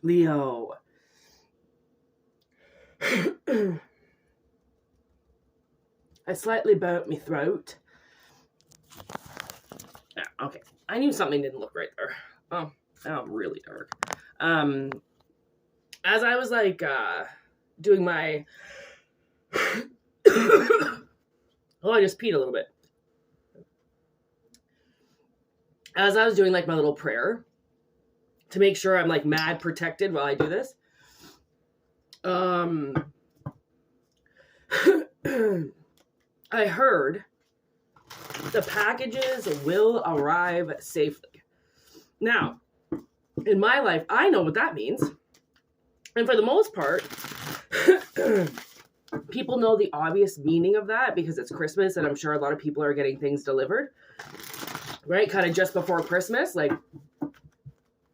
Leo. I slightly burnt my throat. Yeah, okay. I knew something didn't look right there. Oh, really dark. As I was like doing my I just peed a little bit. As I was doing like my little prayer to make sure I'm like mad protected while I do this, I heard the packages will arrive safely. Now, in my life, I know what that means. And for the most part, people know the obvious meaning of that because it's Christmas and I'm sure a lot of people are getting things delivered, right? Kind of just before Christmas, like,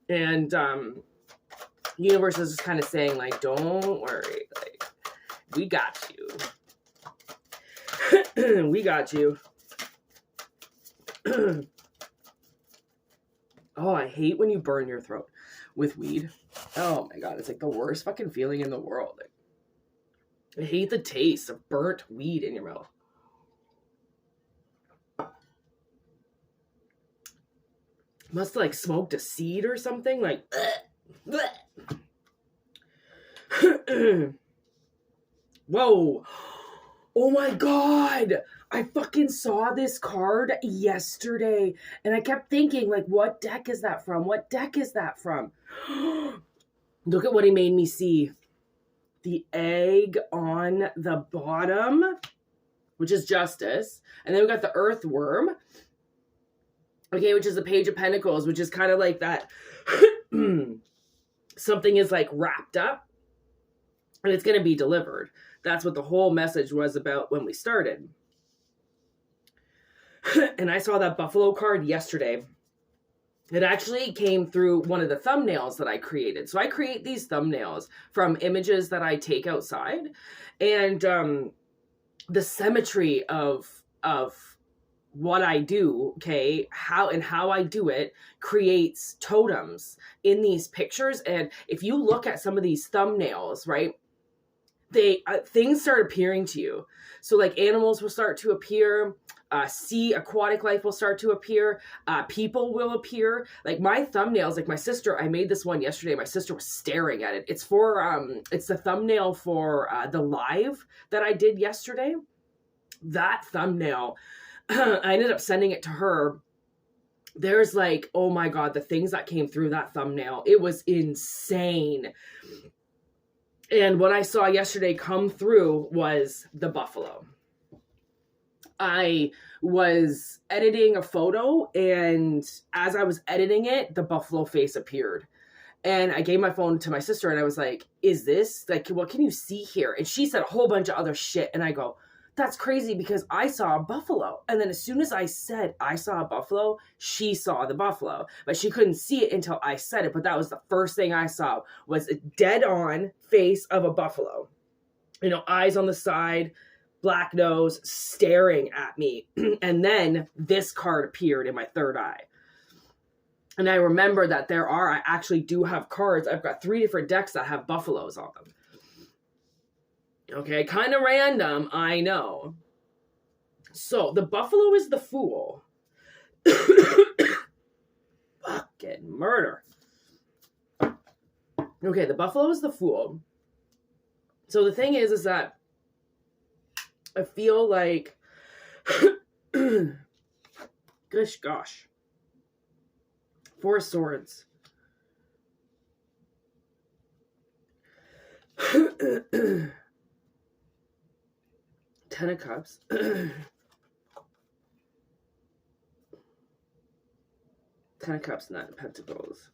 and universe is just kind of saying like, don't worry, like, we got you. We got you. Oh, I hate when you burn your throat with weed. Oh my God, it's like the worst fucking feeling in the world. Like, I hate the taste of burnt weed in your mouth. Must have like smoked a seed or something. Like, whoa. Oh my God. I fucking saw this card yesterday and I kept thinking, like, what deck is that from? What deck is that from? Look at what he made me see. The egg on the bottom, which is Justice. And then we got the Earthworm. Okay, which is the Page of Pentacles, which is kind of like that. Something is like wrapped up and it's going to be delivered. That's what the whole message was about when we started. And I saw that Buffalo card yesterday. It actually came through one of the thumbnails that I created. So I create these thumbnails from images that I take outside. And the symmetry of what I do, okay, how I do it creates totems in these pictures. And if you look at some of these thumbnails, right, they things start appearing to you. So like animals will start to appear, sea aquatic life will start to appear, people will appear. Like my thumbnails, like my sister, I made this one yesterday. My sister was staring at it. It's for it's the thumbnail for the live that I did yesterday. That thumbnail, I ended up sending it to her. There's like, oh my God, the things that came through that thumbnail, it was insane. And what I saw yesterday come through was the buffalo. I was editing a photo, and as I was editing it, the buffalo face appeared. And I gave my phone to my sister, and I was like, is this, like, what can you see here? And she said a whole bunch of other shit. And I go, that's crazy because I saw a buffalo. And then as soon as I said I saw a buffalo, she saw the buffalo. But she couldn't see it until I said it. But that was the first thing I saw, was a dead-on face of a buffalo. You know, eyes on the side, black nose, staring at me. And then this card appeared in my third eye. And I remember that I actually do have cards. I've got 3 different decks that have buffaloes on them. Okay, kind of random, I know. So, the buffalo is the Fool. Fucking murder. Okay, the buffalo is the Fool. So, the thing is that I feel like, gosh. 4 swords. Ten of Cups. 10 of Cups, 9 of Pentacles.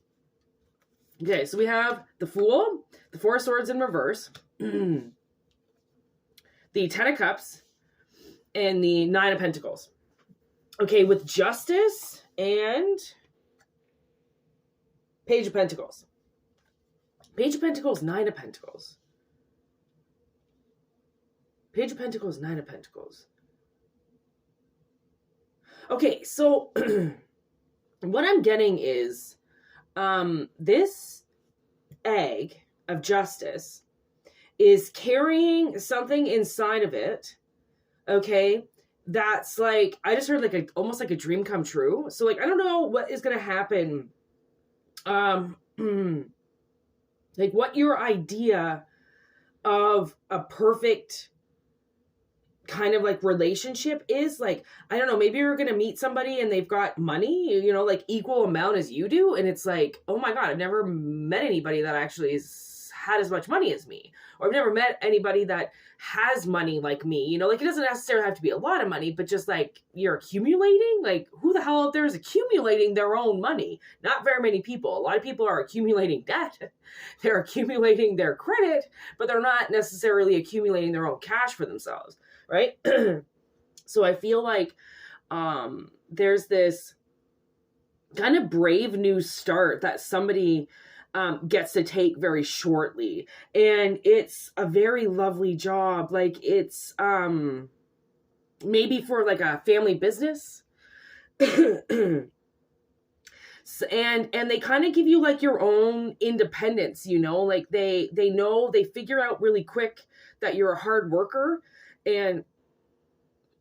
Okay, so we have the Fool, the 4 swords in reverse, the 10 of Cups, and the 9 of Pentacles. Okay, with Justice and Page of Pentacles. Page of Pentacles, 9 of Pentacles. Page of Pentacles, 9 of Pentacles. Okay, so what I'm getting is this egg of justice is carrying something inside of it, okay, that's like, I just heard like almost like a dream come true. So like, I don't know what is going to happen. Like what your idea of a perfect kind of like relationship is. Like, I don't know, maybe you're going to meet somebody and they've got money, you know, like equal amount as you do. And it's like, oh my God, I've never met anybody that actually had as much money as me. Or I've never met anybody that has money like me, you know, like it doesn't necessarily have to be a lot of money, but just like you're accumulating, like who the hell out there is accumulating their own money? Not very many people. A lot of people are accumulating debt. They're accumulating their credit, but they're not necessarily accumulating their own cash for themselves. Right. So I feel like, there's this kind of brave new start that somebody gets to take very shortly. And it's a very lovely job. Like it's maybe for like a family business. And they kind of give you like your own independence, you know, like they know, they figure out really quick that you're a hard worker, and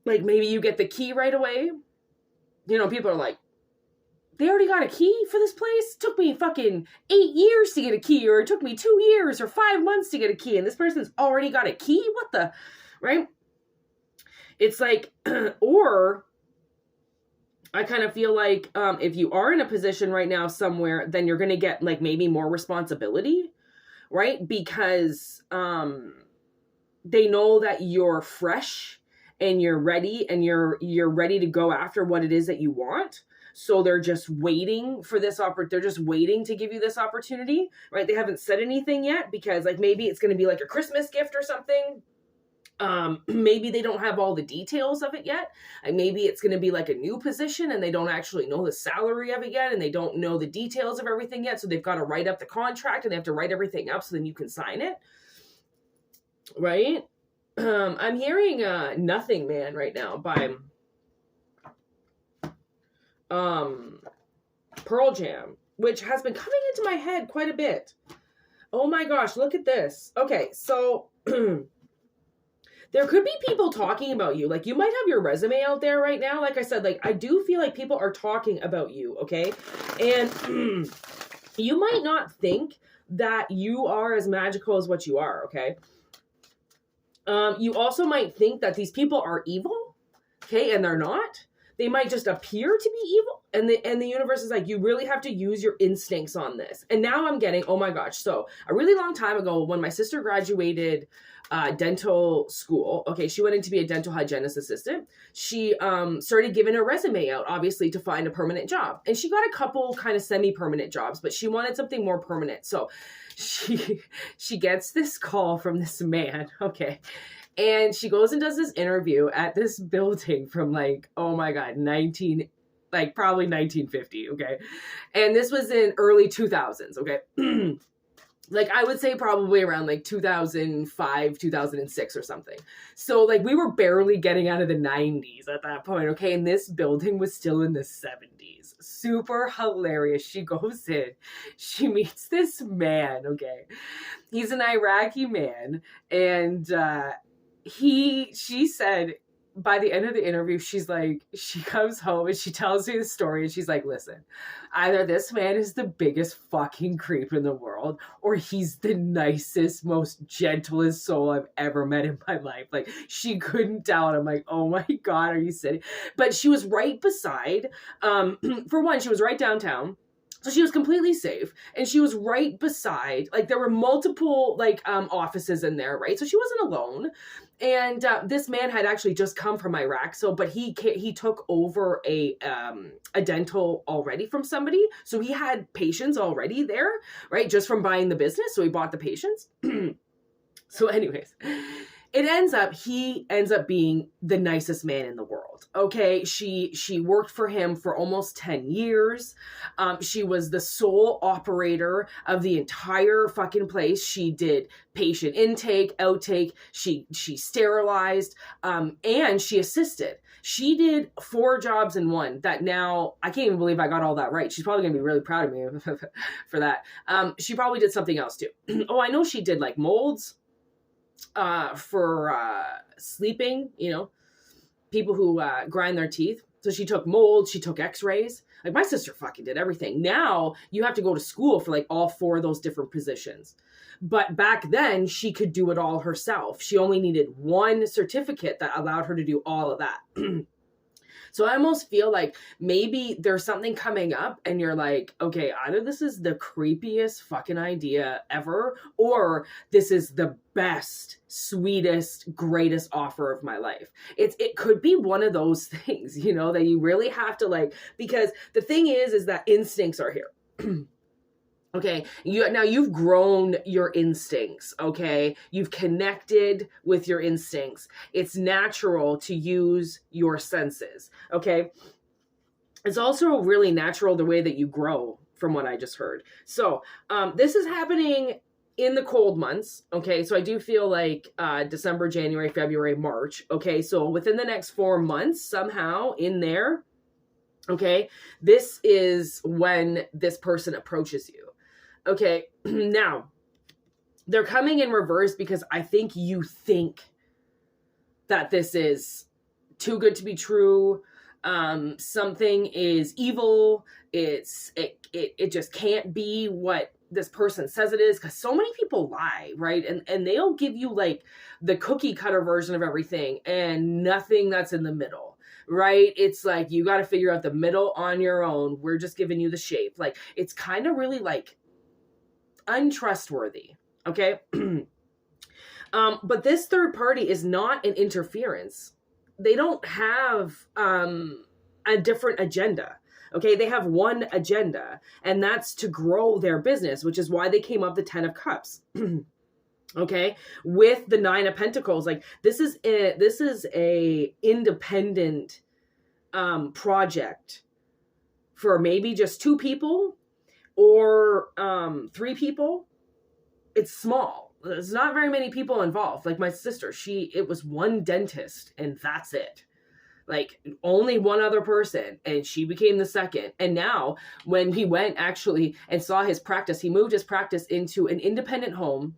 like maybe you get the key right away. You know, people are like, they already got a key for this place? It took me fucking 8 years to get a key, or it took me 2 years or 5 months to get a key, and this person's already got a key? What the, right? It's like, or I kind of feel like if you are in a position right now somewhere, then you're going to get like maybe more responsibility, right? Because they know that you're fresh and you're ready, and you're ready to go after what it is that you want. So they're just waiting for this they're just waiting to give you this opportunity, right? They haven't said anything yet because like maybe it's going to be like a Christmas gift or something. Maybe they don't have all the details of it yet. And maybe it's going to be like a new position and they don't actually know the salary of it yet, and they don't know the details of everything yet. So they've got to write up the contract and they have to write everything up so then you can sign it. Right? I'm hearing Nothing Man right now by Pearl Jam, which has been coming into my head quite a bit. Oh my gosh, look at this. Okay, so there could be people talking about you. Like you might have your resume out there right now. Like I said, like I do feel like people are talking about you, okay? And you might not think that you are as magical as what you are, okay? You also might think that these people are evil, okay, and they're not. They might just appear to be evil, and the universe is like, you really have to use your instincts on this. And now I'm getting, oh my gosh, so a really long time ago when my sister graduated dental school, okay, she went in to be a dental hygienist assistant. She started giving her resume out, obviously, to find a permanent job. And she got a couple kind of semi-permanent jobs, but she wanted something more permanent. So she gets this call from this man, okay, and she goes and does this interview at this building from like, oh my God, probably 1950, okay? And this was in early 2000s, okay? Like I would say probably around like 2005, 2006 or something. So like we were barely getting out of the 90s at that point, okay? And this building was still in the 70s. Super hilarious. She goes in, she meets this man, okay? He's an Iraqi man, and she said by the end of the interview, she's like, she comes home and she tells me the story and she's like, listen, either this man is the biggest fucking creep in the world or he's the nicest, most gentlest soul I've ever met in my life. Like she couldn't doubt. I'm like, oh my God, are you sitting? But she was right beside, for one, she was right downtown. So she was completely safe, and she was right beside, like there were multiple like offices in there, right? So she wasn't alone. And this man had actually just come from Iraq, but he took over a dental already from somebody, so he had patients already there, right? Just from buying the business, so he bought the patients. So, anyways, he ends up being the nicest man in the world. Okay. She worked for him for almost 10 years. She was the sole operator of the entire fucking place. She did patient intake, outtake. She sterilized, and she assisted. She did 4 jobs in one that now I can't even believe I got all that right. She's probably going to be really proud of me for that. She probably did something else too. Oh, I know she did like molds, for sleeping, people who grind their teeth. So she took molds, she took x-rays. Like my sister fucking did everything. Now you have to go to school for like all 4 of those different positions. But back then she could do it all herself. She only needed 1 certificate that allowed her to do all of that. So I almost feel like maybe there's something coming up and you're like, okay, either this is the creepiest fucking idea ever, or this is the best, sweetest, greatest offer of my life. It could be one of those things, that you really have to like, because the thing is that instincts are here. Okay, now you've grown your instincts, okay? You've connected with your instincts. It's natural to use your senses, okay? It's also really natural the way that you grow, from what I just heard. So this is happening in the cold months, okay? So I do feel like December, January, February, March, okay? So within the next 4 months, somehow in there, okay, this is when this person approaches you. Okay, now, they're coming in reverse because I think you think that this is too good to be true. Something is evil. It just can't be what this person says it is, because so many people lie, right? And they'll give you like the cookie cutter version of everything and nothing that's in the middle. Right? It's like, you got to figure out the middle on your own. We're just giving you the shape. Like, it's kind of really like untrustworthy. Okay. But this third party is not an interference. They don't have a different agenda. Okay. They have one agenda, and that's to grow their business, which is why they came up the 10 of Cups. Okay. With the 9 of Pentacles. Like this is a independent project for maybe just 2 people or 3 people. It's small. There's not very many people involved. Like my sister, it was 1 dentist and that's it. Like only 1 other person, and she became the second. And now when he went actually and saw his practice, he moved his practice into an independent home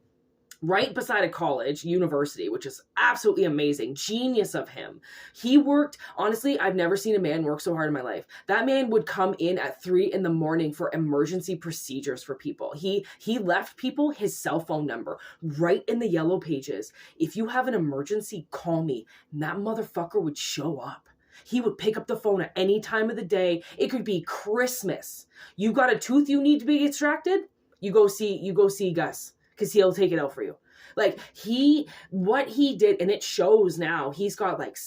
right beside a college, university, which is absolutely amazing. Genius of him. He worked, honestly, I've never seen a man work so hard in my life. That man would come in at 3 a.m. for emergency procedures for people. He left people his cell phone number right in the yellow pages. If you have an emergency, call me. And that motherfucker would show up. He would pick up the phone at any time of the day. It could be Christmas. You got a tooth you need to be extracted? You go see Gus, because he'll take it out for you. Like what he did, and it shows now, he's got like,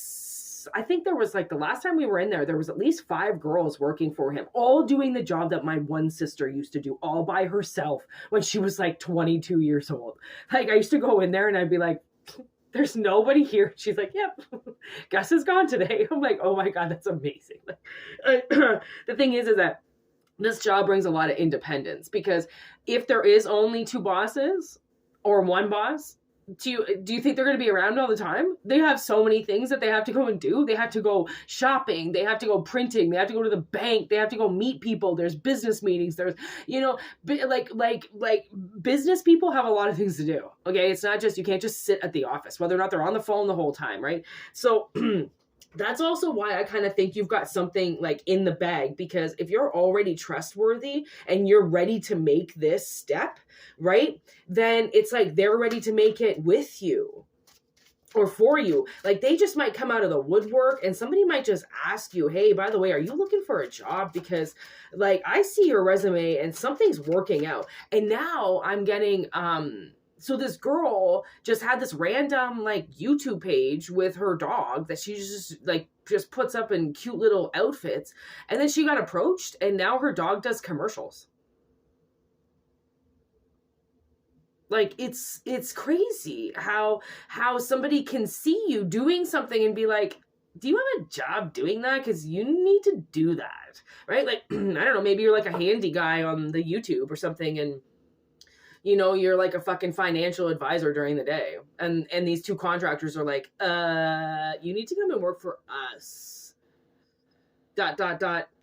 I think there was like the last time we were in there was at least 5 girls working for him, all doing the job that my one sister used to do all by herself when she was like 22 years old. Like I used to go in there and I'd be like, there's nobody here. She's like, yep, Gus is gone today. I'm like, oh my God, that's amazing. Like, the thing is that this job brings a lot of independence, because if there is only 2 bosses or 1 boss, do you think they're going to be around all the time? They have so many things that they have to go and do. They have to go shopping. They have to go printing. They have to go to the bank. They have to go meet people. There's business meetings. There's, like business people have a lot of things to do. Okay. It's not just, you can't just sit at the office, whether or not they're on the phone the whole time. Right. So that's also why I kind of think you've got something like in the bag, because if you're already trustworthy and you're ready to make this step, right, then it's like they're ready to make it with you or for you. Like they just might come out of the woodwork and somebody might just ask you, hey, by the way, are you looking for a job? Because like I see your resume and something's working out. And now I'm getting, so this girl just had this random like YouTube page with her dog that she just puts up in cute little outfits. And then she got approached and now her dog does commercials. Like, it's crazy how somebody can see you doing something and be like, do you have a job doing that? Because you need to do that, right? Like, I don't know, maybe you're like a handy guy on the YouTube or something, and you know, you're like a fucking financial advisor during the day. And these two contractors are like, you need to come and work for us. ...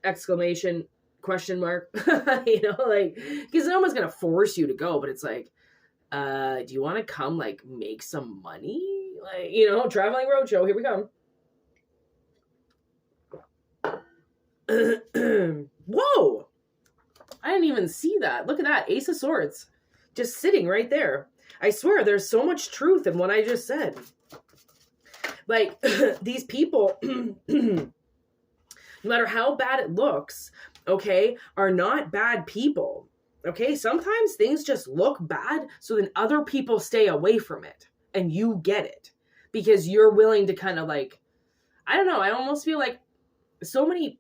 exclamation question mark. You know, like, because no one's gonna force you to go, but it's like, do you want to come like make some money? Like, you know, traveling roadshow, here we come. Whoa! I didn't even see that. Look at that. Ace of Swords. Just sitting right there. I swear there's so much truth in what I just said. Like, these people, no matter how bad it looks, okay, are not bad people. Okay, sometimes things just look bad, so then other people stay away from it, and you get it. Because you're willing to kind of like, I don't know, I almost feel like so many,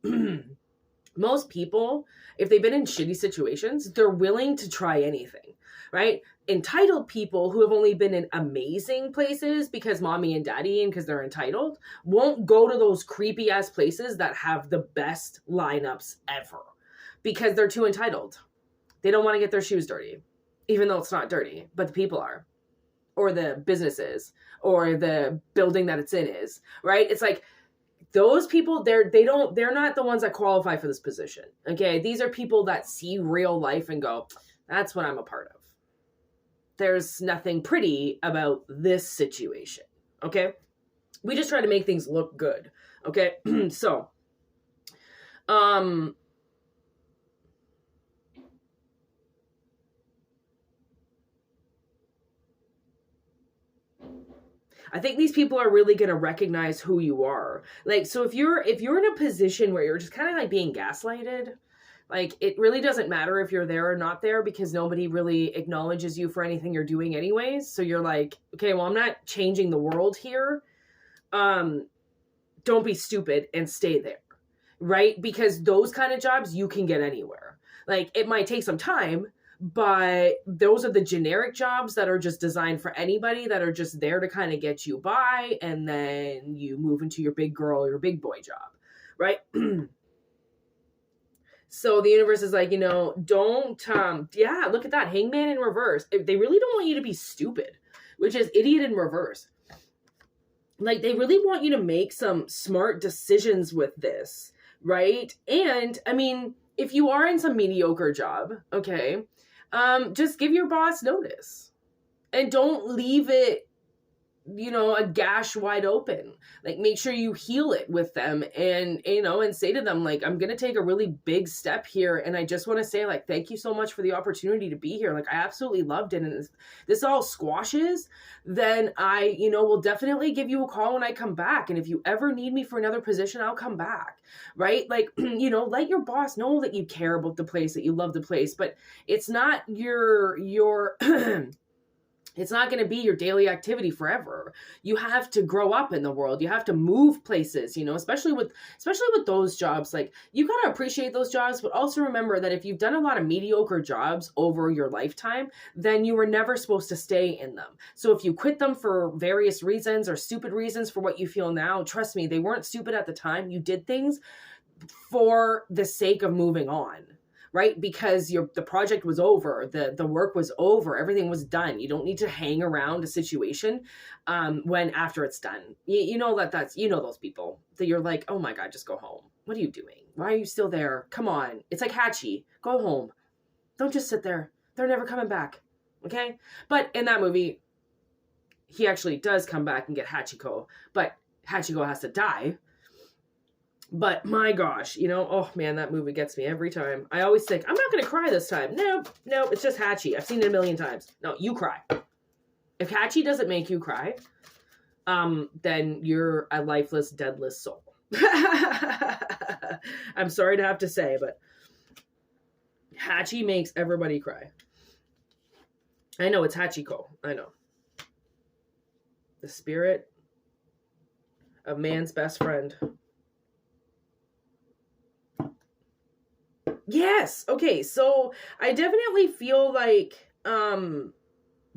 most people, if they've been in shitty situations, they're willing to try anything, right? Entitled people who have only been in amazing places because mommy and daddy and because they're entitled won't go to those creepy ass places that have the best lineups ever because they're too entitled. They don't want to get their shoes dirty, even though it's not dirty, but the people are, or the business is, or the building that it's in is, right? It's like, those people, they're not the ones that qualify for this position. Okay. These are people that see real life and go, that's what I'm a part of. There's nothing pretty about this situation. Okay. We just try to make things look good. Okay. So, I think these people are really going to recognize who you are. Like, so if you're in a position where you're just kind of like being gaslighted, like, it really doesn't matter if you're there or not there because nobody really acknowledges you for anything you're doing anyways. So you're like, okay, well, I'm not changing the world here. Don't be stupid and stay there, right? Because those kind of jobs you can get anywhere. Like, it might take some time, but those are the generic jobs that are just designed for anybody, that are just there to kind of get you by, and then you move into your big girl or your big boy job, right? So the universe is like, you know, don't, yeah, look at that, hangman in reverse. They really don't want you to be stupid, which is idiot in reverse. Like, they really want you to make some smart decisions with this, right? And, I mean, if you are in some mediocre job, okay, just give your boss notice. And don't leave it, you know, a gash wide open. Like, make sure you heal it with them and, you know, and say to them, like, I'm going to take a really big step here. And I just want to say, like, thank you so much for the opportunity to be here. Like, I absolutely loved it. And if this all squashes, then I, you know, will definitely give you a call when I come back. And if you ever need me for another position, I'll come back. Right? Like, you know, let your boss know that you care about the place, that you love the place, but it's not your it's not going to be your daily activity forever. You have to grow up in the world. You have to move places, you know, especially with those jobs. Like, you got to appreciate those jobs, but also remember that if you've done a lot of mediocre jobs over your lifetime, then you were never supposed to stay in them. So if you quit them for various reasons or stupid reasons for what you feel now, trust me, they weren't stupid at the time. You did things for the sake of moving on. Right? Because the project was over, the work was over, everything was done. You don't need to hang around a situation when after it's done. You know that's, you know, those people that you're like, oh my God, just go home. What are you doing? Why are you still there? Come on. It's like Hachi. Go home. Don't just sit there. They're never coming back. Okay? But in that movie, he actually does come back and get Hachiko, but Hachiko has to die. But my gosh, you know, oh man, that movie gets me every time. I always think, I'm not going to cry this time. No, it's just Hachi. I've seen it a million times. No, you cry. If Hachi doesn't make you cry, then you're a lifeless, deadless soul. I'm sorry to have to say, but Hachi makes everybody cry. I know, it's Hachiko. I know. The spirit of man's best friend. Yes. Okay. So I definitely feel like,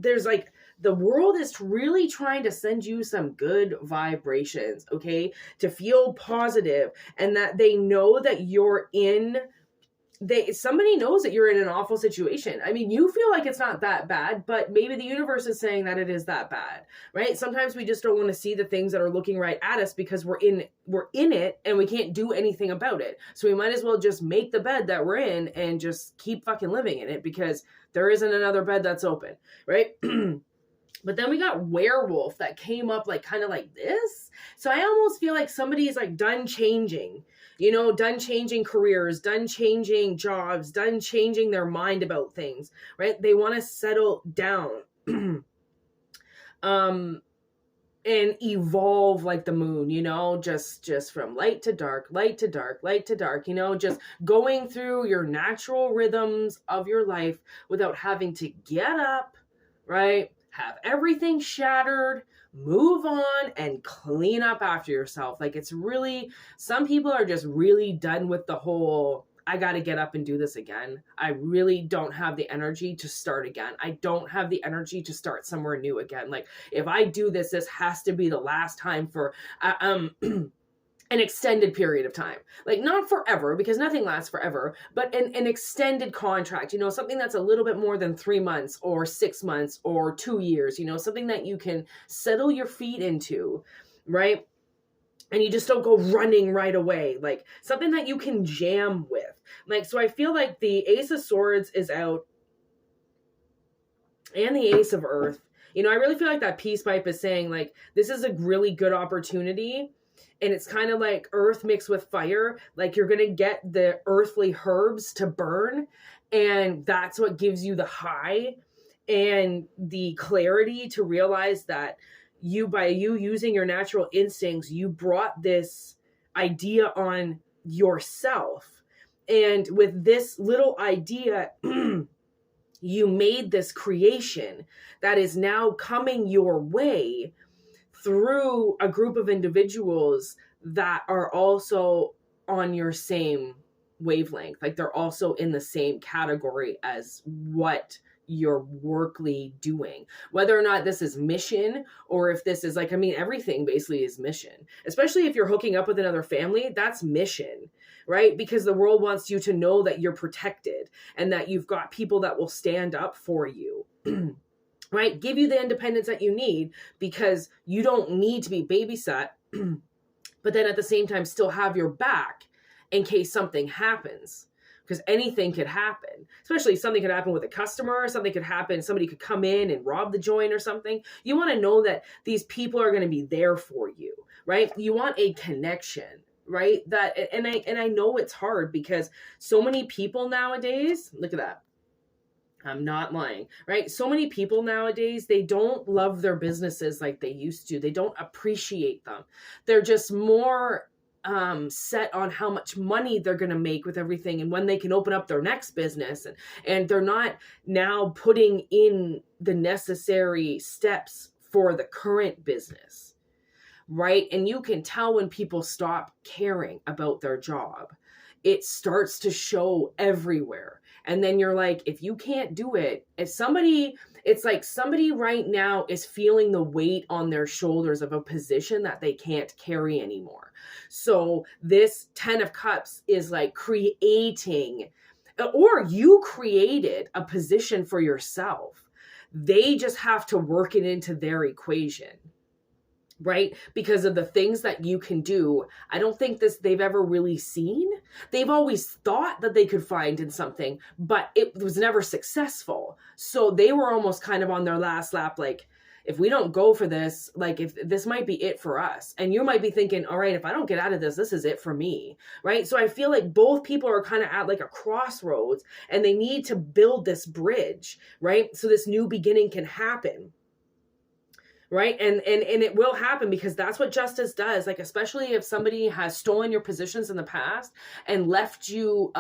there's like, the world is really trying to send you some good vibrations, okay? To feel positive, and that they know that somebody knows that you're in an awful situation. I mean, you feel like it's not that bad, but maybe the universe is saying that it is that bad, right? Sometimes we just don't want to see the things that are looking right at us because we're in it and we can't do anything about it. So we might as well just make the bed that we're in and just keep fucking living in it, because there isn't another bed that's open, right? But then we got werewolf that came up like kind of like this. So I almost feel like somebody's like done changing, done changing careers, done changing jobs, done changing their mind about things, right? They want to settle down and evolve like the moon, just from light to dark, light to dark, light to dark, just going through your natural rhythms of your life without having to get up, right? Have everything shattered, move on, and clean up after yourself. Like, it's really, some people are just really done with the whole, I got to get up and do this again. I really don't have the energy to start again. I don't have the energy to start somewhere new again. Like, if I do this, this has to be the last time for, an extended period of time. Like, not forever, because nothing lasts forever, but an extended contract, something that's a little bit more than 3 months or 6 months or 2 years, something that you can settle your feet into, right? And you just don't go running right away. Like, something that you can jam with. Like, so I feel like the Ace of Swords is out and the Ace of Earth. I really feel like that peace pipe is saying, like, this is a really good opportunity. And it's kind of like earth mixed with fire. Like, you're going to get the earthly herbs to burn. And that's what gives you the high and the clarity to realize that by you using your natural instincts, you brought this idea on yourself. And with this little idea, you made this creation that is now coming your way through a group of individuals that are also on your same wavelength. Like, they're also in the same category as what you're workly doing. Whether or not this is mission, or if this is like, everything basically is mission. Especially if you're hooking up with another family, that's mission, right? Because the world wants you to know that you're protected and that you've got people that will stand up for you. Right? Give you the independence that you need, because you don't need to be babysat, but then at the same time still have your back in case something happens, because anything could happen. Especially something could happen with a customer, something could happen, somebody could come in and rob the joint or something. You want to know that these people are going to be there for you, right? You want a connection, right? And I know it's hard, because so many people nowadays, look at that. I'm not lying, right? So many people nowadays, they don't love their businesses like they used to. They don't appreciate them. They're just more set on how much money they're going to make with everything and when they can open up their next business. And they're not now putting in the necessary steps for the current business, right? And you can tell when people stop caring about their job. It starts to show everywhere. And then you're like, if you can't do it, it's like somebody right now is feeling the weight on their shoulders of a position that they can't carry anymore. So this 10 of Cups is like creating, or you created a position for yourself. They just have to work it into their equation. Right? Because of the things that you can do. I don't think they've ever really seen. They've always thought that they could find in something, but it was never successful. So they were almost kind of on their last lap. Like, if we don't go for this, like, if this might be it for us. And you might be thinking, all right, if I don't get out of this, this is it for me. Right? So I feel like both people are kind of at like a crossroads, and they need to build this bridge, right? So this new beginning can happen. Right. And it will happen, because that's what justice does. Like, especially if somebody has stolen your positions in the past and left you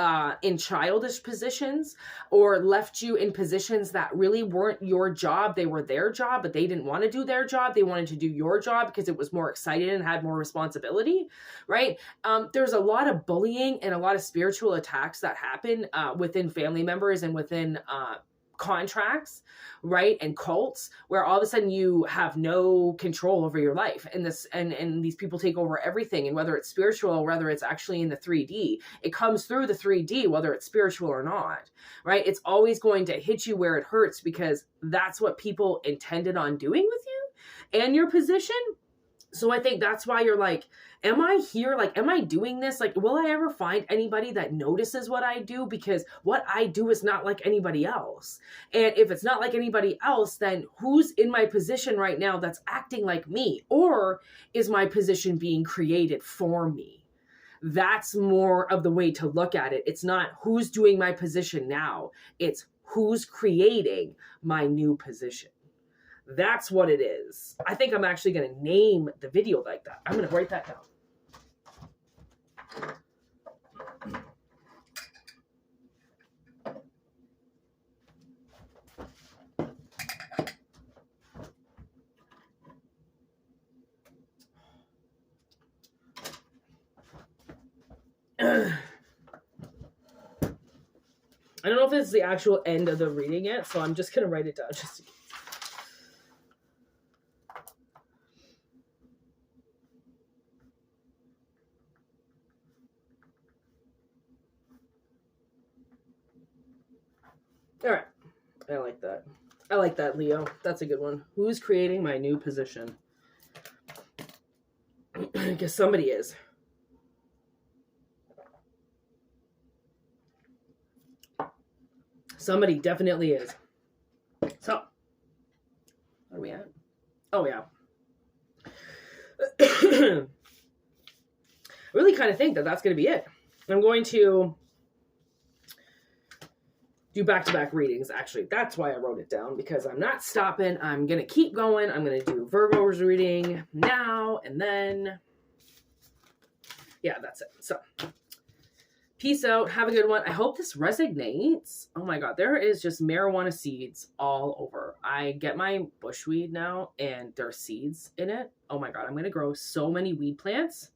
in childish positions, or left you in positions that really weren't your job. They were their job, but they didn't want to do their job. They wanted to do your job because it was more exciting and had more responsibility. Right. There's a lot of bullying and a lot of spiritual attacks that happen within family members and within contracts, right, and cults where all of a sudden you have no control over your life, and these people take over everything, and whether it's spiritual or whether it's actually in the 3D, it comes through the 3D whether it's spiritual or not, right? It's always going to hit you where it hurts, because that's what people intended on doing with you and your position. So I think that's why you're like, am I here? Like, am I doing this? Like, will I ever find anybody that notices what I do? Because what I do is not like anybody else. And if it's not like anybody else, then who's in my position right now that's acting like me? Or is my position being created for me? That's more of the way to look at it. It's not who's doing my position now. It's who's creating my new position. That's what it is. I think I'm actually going to name the video like that. I'm going to write that down. I don't know if it's the actual end of the reading yet, so I'm just going to write it down just in case. All right. I like that. I like that, Leo. That's a good one. Who's creating my new position? Because somebody is. Somebody definitely is. So, where are we at? Oh, yeah. I really kind of think that that's going to be it. I'm going to do back-to-back readings, actually. That's why I wrote it down, because I'm not stopping. I'm going to keep going. I'm going to do Virgo's reading now, and then, yeah, that's it. So, peace out. Have a good one. I hope this resonates. Oh my God, there is just marijuana seeds all over. I get my bushweed now, and there are seeds in it. Oh my God, I'm going to grow so many weed plants.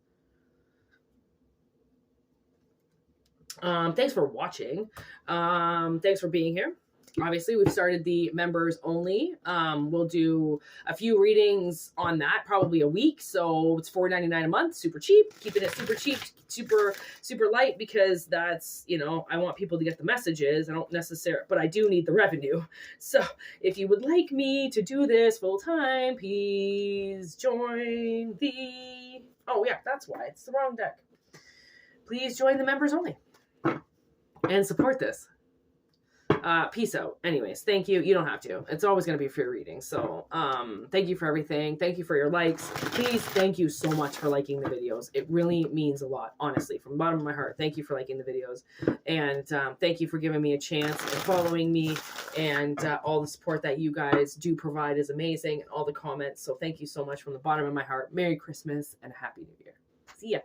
Thanks for watching. Thanks for being here. Obviously, we've started the members only. We'll do a few readings on that, probably a week. So it's $4.99 a month, super cheap. Keeping it super cheap, super light, because that's, you know, I want people to get the messages. I don't necessarily, but I do need the revenue. So if you would like me to do this full time, please join the, oh yeah, that's why it's the wrong deck. Please join the members only and support this. Peace out. Anyways, thank you. You don't have to. It's always going to be a free reading. So, thank you for everything. Thank you for your likes. Please, thank you so much for liking the videos. It really means a lot, honestly, from the bottom of my heart. Thank you for liking the videos. And thank you for giving me a chance and following me. And all the support that you guys do provide is amazing. And all the comments. So thank you so much from the bottom of my heart. Merry Christmas and a Happy New Year. See ya.